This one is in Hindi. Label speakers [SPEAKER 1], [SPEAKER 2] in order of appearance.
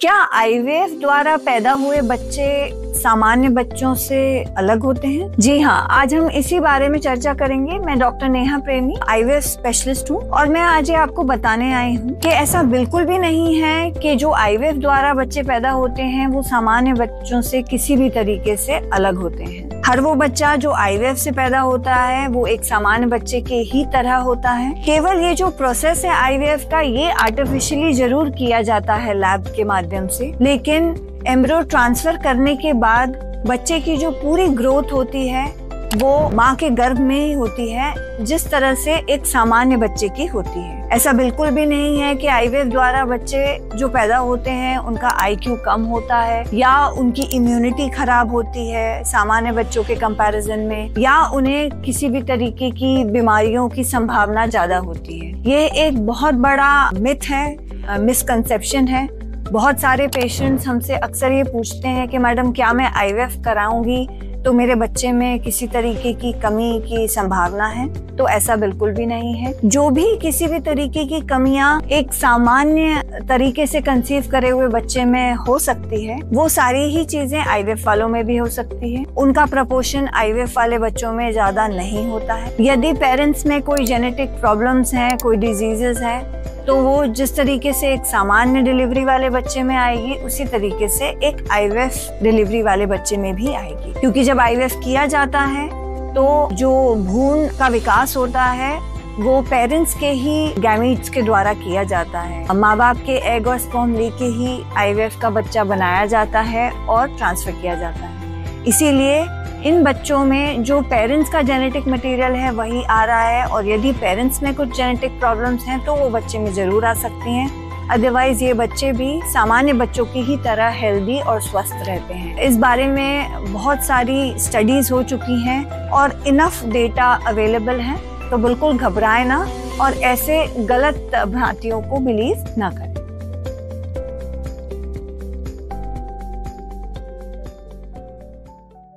[SPEAKER 1] क्या आईवीएफ द्वारा पैदा हुए बच्चे सामान्य बच्चों से अलग होते हैं? जी हाँ, आज हम इसी बारे में चर्चा करेंगे। मैं डॉक्टर नेहा प्रेमी आईवीएफ स्पेशलिस्ट हूँ और मैं आज आपको बताने आई हूँ कि ऐसा बिल्कुल भी नहीं है कि जो आईवीएफ द्वारा बच्चे पैदा होते हैं वो सामान्य बच्चों से किसी भी तरीके से अलग होते हैं। हर वो बच्चा जो आईवीएफ से पैदा होता है वो एक सामान्य बच्चे के ही तरह होता है। केवल ये जो प्रोसेस है आईवीएफ का, ये आर्टिफिशियली जरूर किया जाता है लैब के माध्यम से, लेकिन एम्ब्रियो ट्रांसफर करने के बाद बच्चे की जो पूरी ग्रोथ होती है वो माँ के गर्भ में ही होती है, जिस तरह से एक सामान्य बच्चे की होती है। ऐसा बिल्कुल भी नहीं है कि आईवीएफ द्वारा बच्चे जो पैदा होते हैं उनका आईक्यू कम होता है या उनकी इम्यूनिटी खराब होती है सामान्य बच्चों के कंपैरिजन में, या उन्हें किसी भी तरीके की बीमारियों की संभावना ज्यादा होती है। ये एक बहुत बड़ा मिथ है, मिसकंसेप्शन है। बहुत सारे पेशेंट्स हमसे अक्सर ये पूछते हैं कि मैडम क्या मैं आईवीएफ कराऊंगी तो मेरे बच्चे में किसी तरीके की कमी की संभावना है? तो ऐसा बिल्कुल भी नहीं है। जो भी किसी भी तरीके की कमियां एक सामान्य तरीके से कंसीव करे हुए बच्चे में हो सकती है, वो सारी ही चीजें आईवीएफ वालों में भी हो सकती है। उनका प्रपोर्शन आईवीएफ वाले बच्चों में ज्यादा नहीं होता है। यदि पेरेंट्स में कोई जेनेटिक प्रॉब्लम्स हैं, कोई डिजीजेस हैं, तो वो जिस तरीके से एक सामान्य डिलीवरी वाले बच्चे में आएगी उसी तरीके से एक आईवीएफ डिलीवरी वाले बच्चे में भी आएगी। क्योंकि जब आईवीएफ किया जाता है तो जो भ्रूण का विकास होता है वो पेरेंट्स के ही गैमीट्स के द्वारा किया जाता है। माँ बाप के एग और स्पर्म लेके ही आईवीएफ का बच्चा बनाया जाता है और ट्रांसफर किया जाता है। इसीलिए इन बच्चों में जो पेरेंट्स का जेनेटिक मटेरियल है वही आ रहा है, और यदि पेरेंट्स में कुछ जेनेटिक प्रॉब्लम्स हैं तो वो बच्चे में जरूर आ सकती हैं। अदरवाइज ये बच्चे भी सामान्य बच्चों की ही तरह हेल्दी और स्वस्थ रहते हैं। इस बारे में बहुत सारी स्टडीज हो चुकी हैं और इनफ डेटा अवेलेबल है, तो बिल्कुल घबराएं ना और ऐसे गलत भ्रांतियों को बिलीव ना करें।